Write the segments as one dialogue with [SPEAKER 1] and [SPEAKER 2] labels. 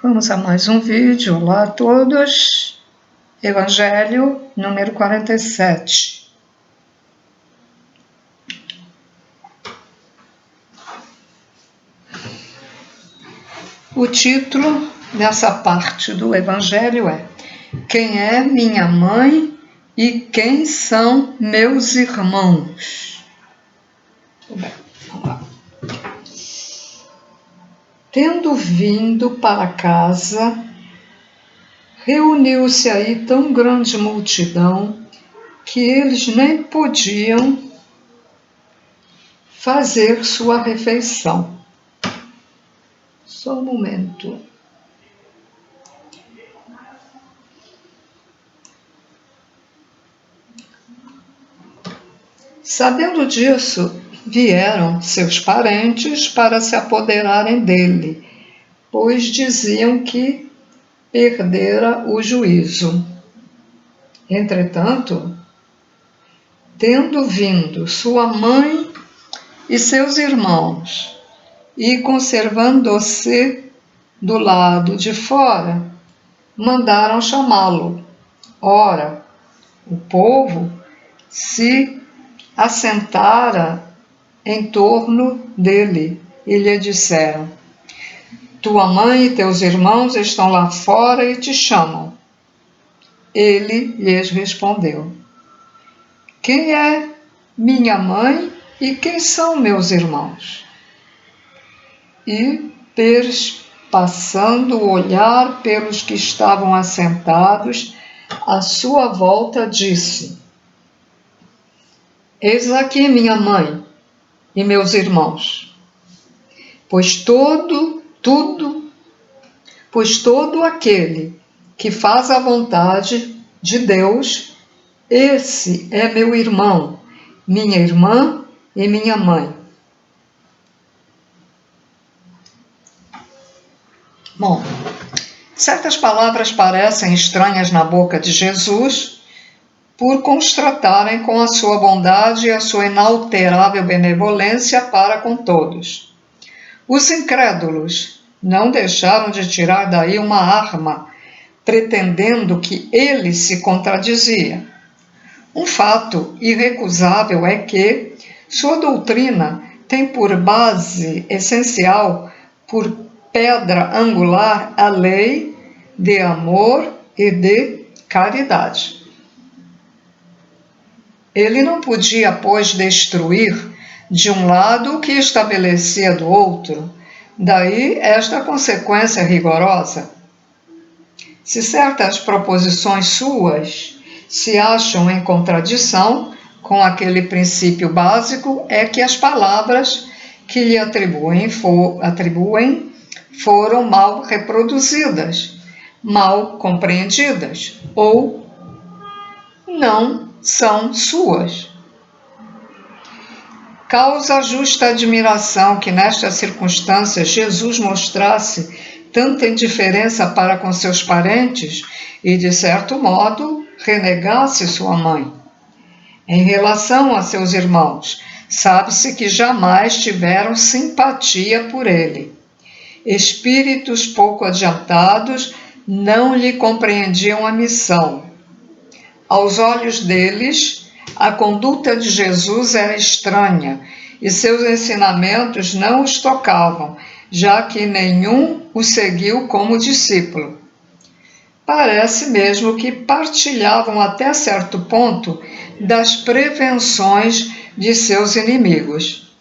[SPEAKER 1] Vamos a mais um vídeo. Olá a todos. Evangelho número 47. O título dessa parte do Evangelho é: Quem é minha mãe e quem são meus irmãos? Tudo bem, vamos lá. Tendo vindo para casa, reuniu-se aí tão grande multidão que eles nem podiam fazer sua refeição. Só um momento. Sabendo disso, vieram seus parentes para se apoderarem dele, pois diziam que perdera o juízo. Entretanto, tendo vindo sua mãe e seus irmãos, e conservando-se do lado de fora, mandaram chamá-lo. Ora, o povo se assentara em torno dele e lhe disseram: Tua mãe e teus irmãos estão lá fora e te chamam. Ele lhes respondeu: Quem é minha mãe e quem são meus irmãos? E, passando o olhar pelos que estavam assentados à sua volta, disse: Eis aqui minha mãe e meus irmãos, pois todo aquele que faz a vontade de Deus, esse é meu irmão, minha irmã e minha mãe. Bom, certas palavras parecem estranhas na boca de Jesus por contrastarem com a sua bondade e a sua inalterável benevolência para com todos. Os incrédulos não deixaram de tirar daí uma arma, pretendendo que ele se contradizia. Um fato irrecusável é que sua doutrina tem por base essencial, por pedra angular, a lei de amor e de caridade. Ele não podia, pois, destruir de um lado o que estabelecia do outro, daí esta consequência rigorosa. Se certas proposições suas se acham em contradição com aquele princípio básico, é que as palavras que lhe atribuem foram mal reproduzidas, mal compreendidas, ou não são suas. Causa justa admiração que nestas circunstâncias Jesus mostrasse tanta indiferença para com seus parentes e, de certo modo, renegasse sua mãe. Em relação a seus irmãos, sabe-se que jamais tiveram simpatia por ele. Espíritos pouco adiantados não lhe compreendiam a missão. Aos olhos deles, a conduta de Jesus era estranha e seus ensinamentos não os tocavam, já que nenhum o seguiu como discípulo. Parece mesmo que partilhavam até certo ponto das prevenções de seus inimigos.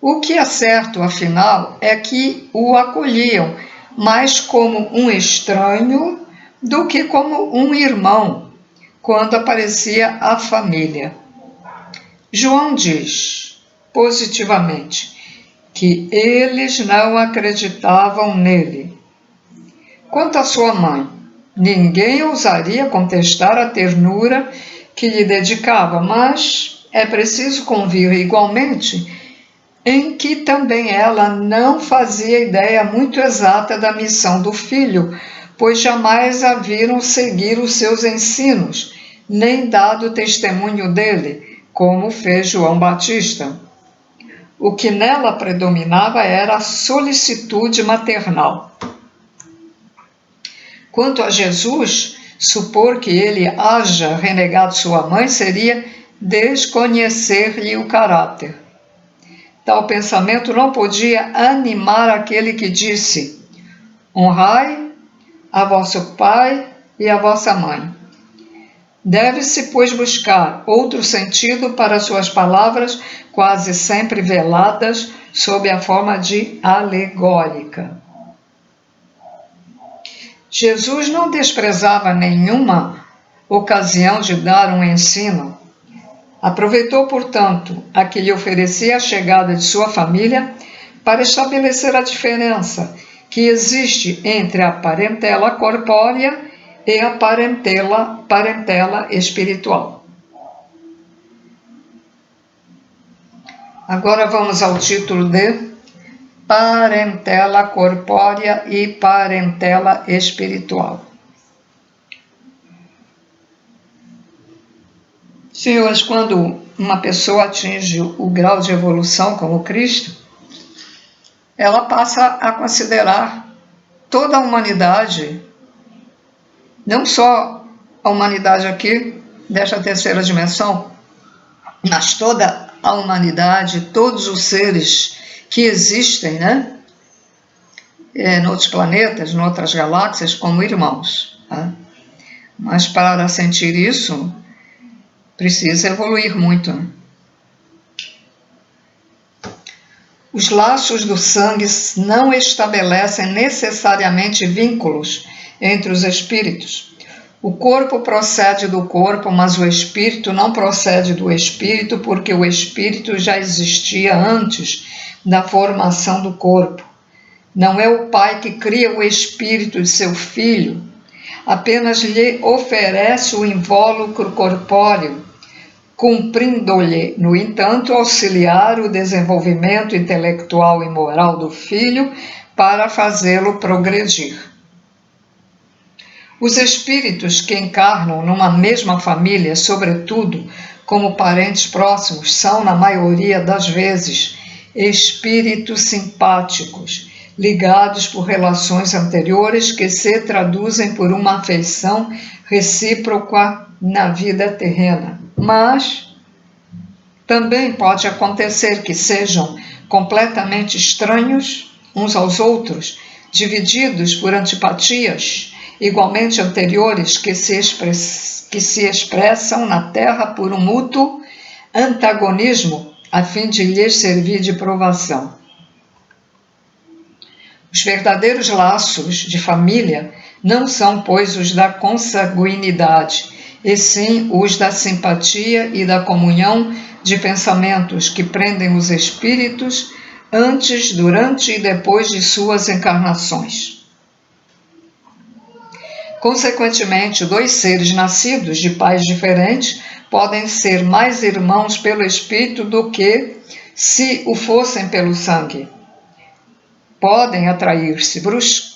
[SPEAKER 1] O que é certo, afinal, é que o acolhiam mais como um estranho do que como um irmão, quando aparecia a família. João diz, positivamente, que eles não acreditavam nele. Quanto à sua mãe, ninguém ousaria contestar a ternura que lhe dedicava, mas é preciso convir igualmente em que também ela não fazia ideia muito exata da missão do filho, pois jamais a viram seguir os seus ensinos, nem dado testemunho dele, como fez João Batista. o que nela predominava era a solicitude maternal. Quanto a Jesus, supor que ele haja renegado sua mãe seria desconhecer-lhe o caráter. Tal pensamento não podia animar aquele que disse: honrai a vosso pai e a vossa mãe. Deve-se, pois, buscar outro sentido para suas palavras, quase sempre veladas sob a forma de alegórica. Jesus não desprezava nenhuma ocasião de dar um ensino. Aproveitou, portanto, a que lhe oferecia a chegada de sua família para estabelecer a diferença que existe entre a parentela corpórea e a parentela espiritual. Agora vamos ao título de parentela corpórea e parentela espiritual. Senhores, quando uma pessoa atinge o grau de evolução como Cristo, ela passa a considerar toda a humanidade, não só a humanidade aqui, desta terceira dimensão, mas toda a humanidade, todos os seres que existem, né? Em outros planetas, em outras galáxias, como irmãos. Tá? Mas para sentir isso, precisa evoluir muito. Né? Os laços do sangue não estabelecem necessariamente vínculos entre os espíritos. O corpo procede do corpo, mas o espírito não procede do espírito, porque o espírito já existia antes da formação do corpo. Não é o pai que cria o espírito de seu filho, apenas lhe oferece o invólucro corpóreo, cumprindo-lhe, no entanto, auxiliar o desenvolvimento intelectual e moral do filho para fazê-lo progredir. Os espíritos que encarnam numa mesma família, sobretudo como parentes próximos, são, na maioria das vezes, espíritos simpáticos, ligados por relações anteriores que se traduzem por uma afeição recíproca na vida terrena. Mas também pode acontecer que sejam completamente estranhos uns aos outros, divididos por antipatias igualmente anteriores que se expressam na Terra por um mútuo antagonismo a fim de lhes servir de provação. Os verdadeiros laços de família não são, pois, os da consanguinidade, e sim os da simpatia e da comunhão de pensamentos que prendem os espíritos antes, durante e depois de suas encarnações. Consequentemente, dois seres nascidos de pais diferentes podem ser mais irmãos pelo espírito do que se o fossem pelo sangue. Podem atrair-se,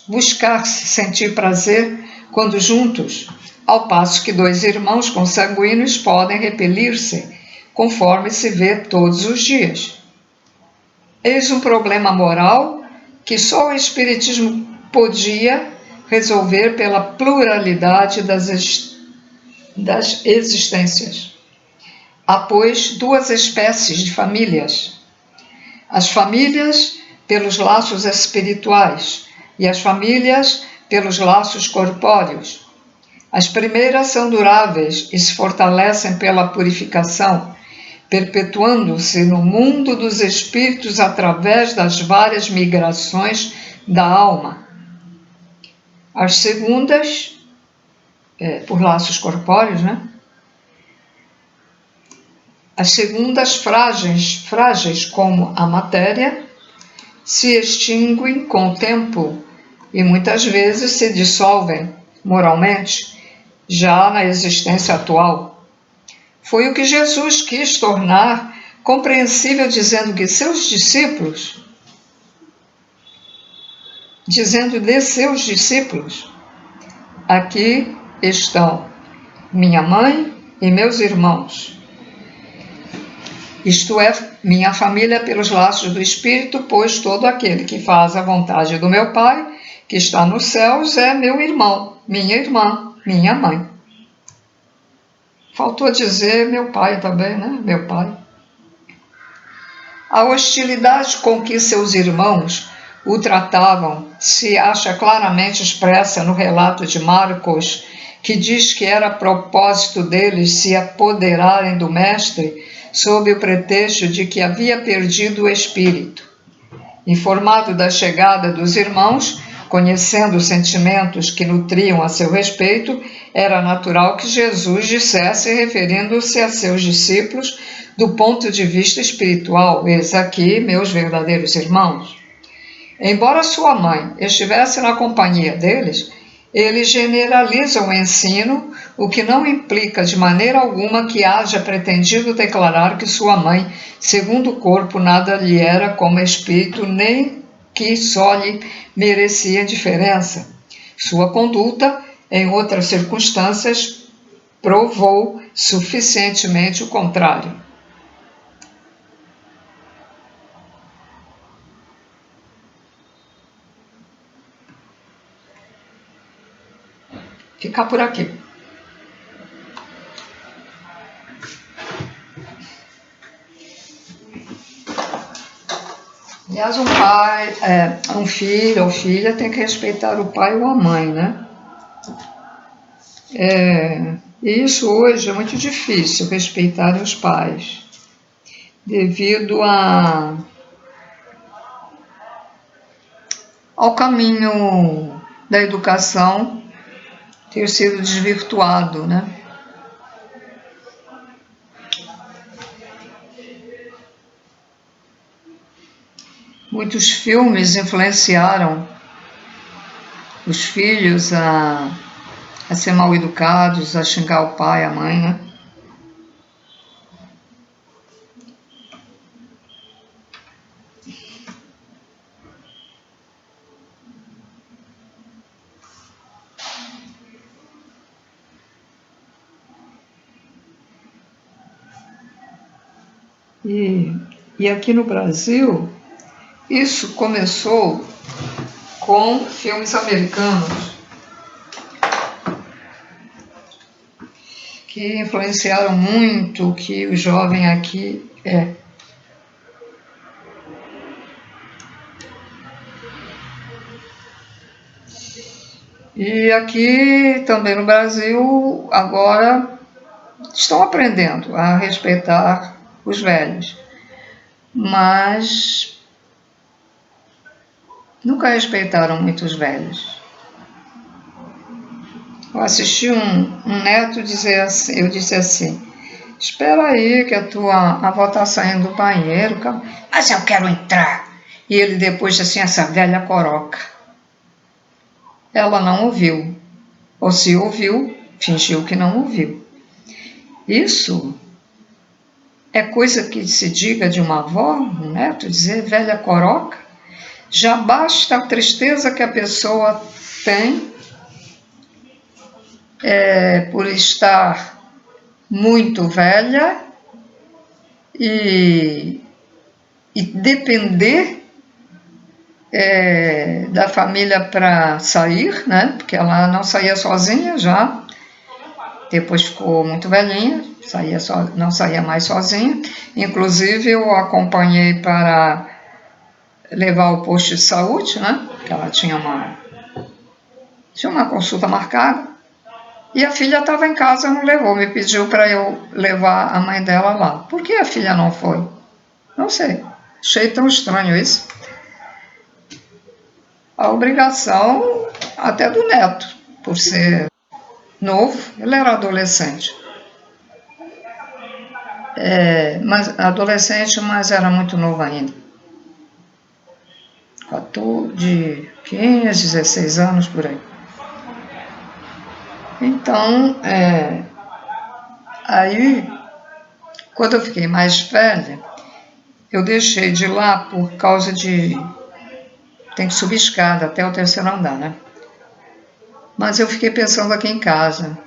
[SPEAKER 1] buscar-se, sentir prazer quando juntos, ao passo que dois irmãos consanguíneos podem repelir-se, conforme se vê todos os dias. Eis um problema moral que só o Espiritismo podia resolver pela pluralidade das existências. Há, pois, duas espécies de famílias. As famílias pelos laços espirituais e as famílias pelos laços corpóreos. As primeiras são duráveis e se fortalecem pela purificação, perpetuando-se no mundo dos espíritos através das várias migrações da alma. As segundas, por laços corpóreos, né? As segundas, frágeis como a matéria, se extinguem com o tempo e muitas vezes se dissolvem moralmente, já na existência atual. Foi o que Jesus quis tornar compreensível, dizendo de seus discípulos, aqui estão minha mãe e meus irmãos. Isto é, minha família pelos laços do Espírito, pois todo aquele que faz a vontade do meu Pai, que está nos céus, é meu irmão, minha irmã, minha mãe. Faltou dizer meu pai também, né? Meu pai. A hostilidade com que seus irmãos o tratavam se acha claramente expressa no relato de Marcos, que diz que era propósito deles se apoderarem do mestre sob o pretexto de que havia perdido o espírito. Informado da chegada dos irmãos, conhecendo os sentimentos que nutriam a seu respeito, era natural que Jesus dissesse, referindo-se a seus discípulos, do ponto de vista espiritual: eis aqui meus verdadeiros irmãos. Embora sua mãe estivesse na companhia deles, eles generalizam o ensino, o que não implica de maneira alguma que haja pretendido declarar que sua mãe, segundo o corpo, nada lhe era como espírito, nem que só lhe merecia indiferença. Sua conduta, em outras circunstâncias, provou suficientemente o contrário. Ficar por aqui. Aliás, um filho ou filha tem que respeitar o pai ou a mãe, né? E isso hoje é muito difícil, respeitar os pais, devido ao caminho da educação ter sido desvirtuado, né? Muitos filmes influenciaram os filhos a ser mal educados, a xingar o pai, a mãe, né? E aqui no Brasil, isso começou com filmes americanos que influenciaram muito o que o jovem aqui é. E aqui também no Brasil, agora estão aprendendo a respeitar os velhos, mas nunca respeitaram muito os velhos. Eu assisti um neto dizer assim, eu disse assim: espera aí que a avó está saindo do banheiro, mas eu quero entrar. E ele depois disse assim: essa velha coroca. Ela não ouviu, ou se ouviu, fingiu que não ouviu. Isso é coisa que se diga de uma avó, um neto, dizer velha coroca. Já basta a tristeza que a pessoa tem por estar muito velha e depender da família para sair, né? Porque ela não saía sozinha já, depois ficou muito velhinha, não saía mais sozinha. Inclusive eu a acompanhei para levar ao posto de saúde, né? Porque ela tinha uma consulta marcada. E a filha estava em casa, não levou, me pediu para eu levar a mãe dela lá. Por que a filha não foi? Não sei, achei tão estranho isso. A obrigação até do neto, por ser novo, ele era adolescente. Mas era muito novo ainda. De 15, 16 anos, por aí. Então, aí, quando eu fiquei mais velha, eu deixei de ir lá por causa de... Tem que subir escada até o terceiro andar, né? Mas eu fiquei pensando aqui em casa.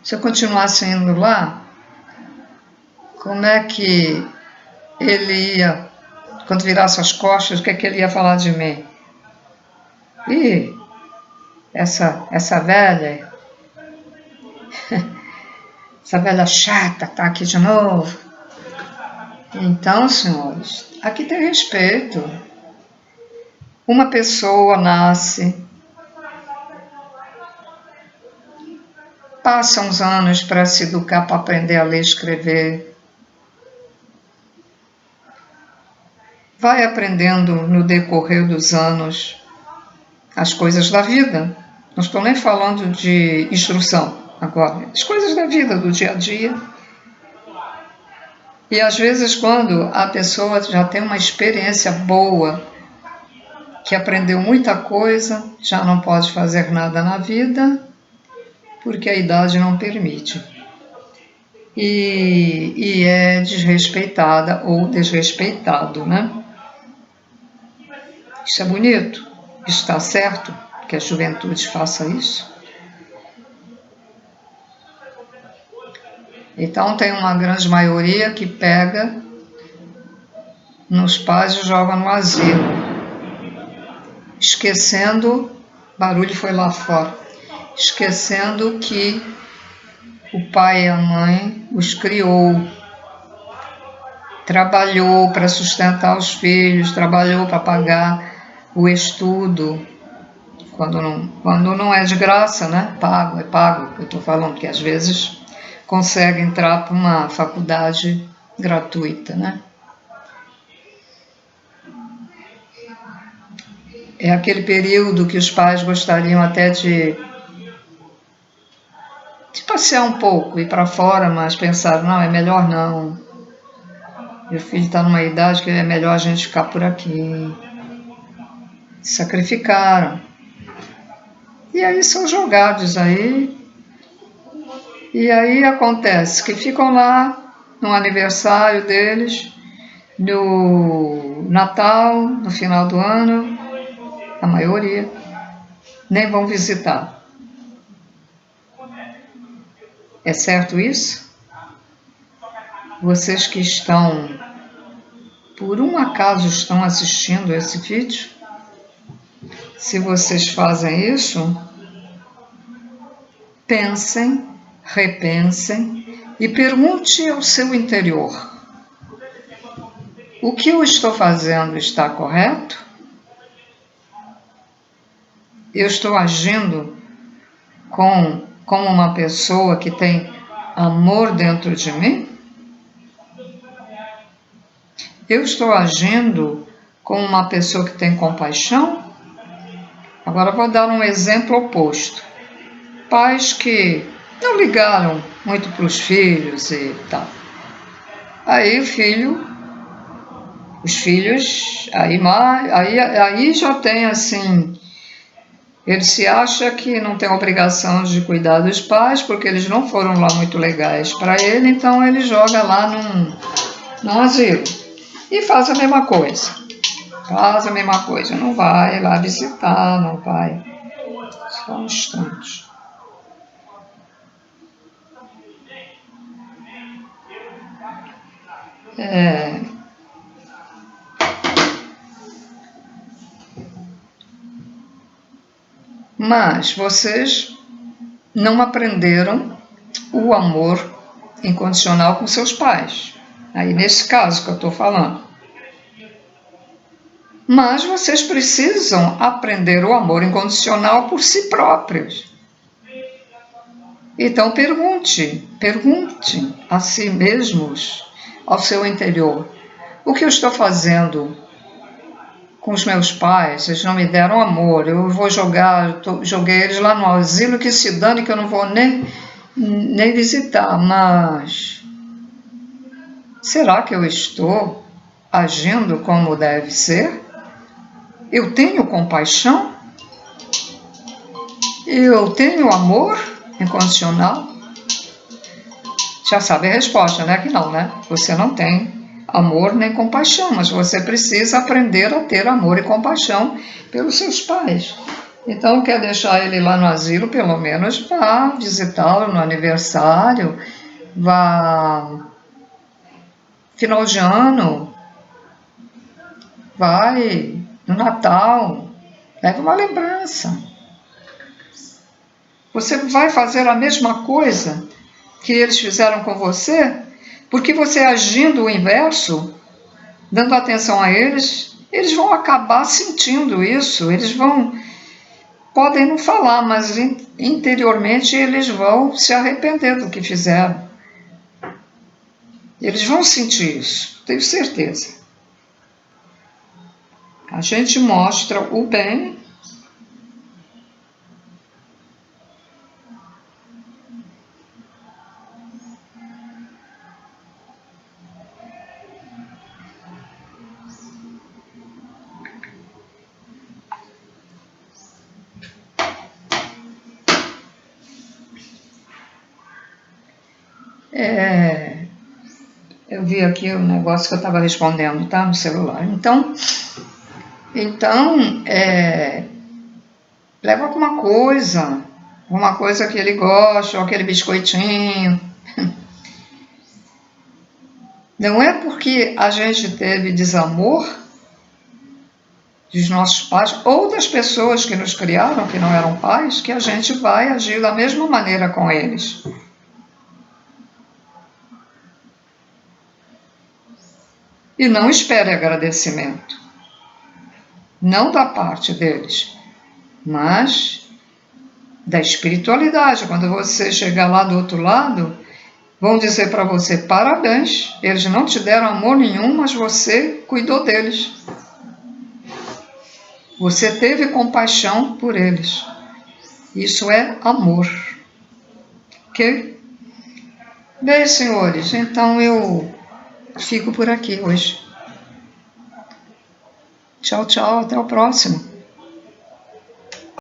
[SPEAKER 1] Se eu continuasse indo lá, como é que ele ia, quando virasse as costas, o que é que ele ia falar de mim? Ih, essa velha, essa velha chata tá aqui de novo. Então, senhores, aqui tem respeito. Uma pessoa nasce, passa uns anos para se educar, para aprender a ler e escrever. Vai aprendendo no decorrer dos anos as coisas da vida. Não estou nem falando de instrução agora, as coisas da vida, do dia a dia. E às vezes quando a pessoa já tem uma experiência boa, que aprendeu muita coisa, já não pode fazer nada na vida, porque a idade não permite. E é desrespeitada ou desrespeitado, né? Isso é bonito, está certo que a juventude faça isso. Então tem uma grande maioria que pega nos pais e joga no asilo, esquecendo, barulho foi lá fora, esquecendo que o pai e a mãe os criou, trabalhou para sustentar os filhos, trabalhou para pagar o estudo, quando não é de graça, né? É pago, eu estou falando que às vezes consegue entrar para uma faculdade gratuita, né? É aquele período que os pais gostariam até de passear um pouco, ir para fora, mas pensaram, não, é melhor não. Meu filho está numa idade que é melhor a gente ficar por aqui. Sacrificaram. E aí são jogados aí. E aí acontece que ficam lá no aniversário deles, no Natal, no final do ano, a maioria, nem vão visitar. É certo isso? Vocês que estão, por um acaso, estão assistindo esse vídeo, se vocês fazem isso, pensem, repensem e pergunte ao seu interior: o que eu estou fazendo está correto? Eu estou agindo como uma pessoa que tem amor dentro de mim? Eu estou agindo como uma pessoa que tem compaixão? Agora vou dar um exemplo oposto. Pais que não ligaram muito para os filhos e tal. Aí os filhos, aí já tem assim, ele se acha que não tem obrigação de cuidar dos pais, porque eles não foram lá muito legais para ele, então ele joga lá num asilo. E faz a mesma coisa. Não vai lá visitar, não vai. Só um instante. Mas vocês não aprenderam o amor incondicional com seus pais. Aí nesse caso que eu estou falando. Mas vocês precisam aprender o amor incondicional por si próprios. Então pergunte a si mesmos, ao seu interior: o que eu estou fazendo com os meus pais? Eles não me deram amor, eu vou joguei eles lá no asilo, que se dane, que eu não vou nem visitar, mas será que eu estou agindo como deve ser? Eu tenho compaixão? Eu tenho amor incondicional? Já sabe a resposta, né? Que não, né? Você não tem amor nem compaixão, mas você precisa aprender a ter amor e compaixão pelos seus pais. Então, quer deixar ele lá no asilo, pelo menos vá visitá-lo no aniversário, vá final de ano, vai no Natal, leva uma lembrança. Você vai fazer a mesma coisa que eles fizeram com você, porque você agindo o inverso, dando atenção a eles, eles vão acabar sentindo isso, podem não falar, mas interiormente eles vão se arrepender do que fizeram. Eles vão sentir isso, tenho certeza. A gente mostra o bem eu vi aqui o negócio que eu estava respondendo, tá? No celular. Então leva alguma coisa que ele gosta, ou aquele biscoitinho. Não é porque a gente teve desamor dos nossos pais ou das pessoas que nos criaram, que não eram pais, que a gente vai agir da mesma maneira com eles. E não espere agradecimento. Não da parte deles, mas da espiritualidade. Quando você chegar lá do outro lado, vão dizer para você: parabéns, eles não te deram amor nenhum, mas você cuidou deles. Você teve compaixão por eles. Isso é amor. Ok? Bem, senhores, então eu fico por aqui hoje. Tchau, tchau, até o próximo.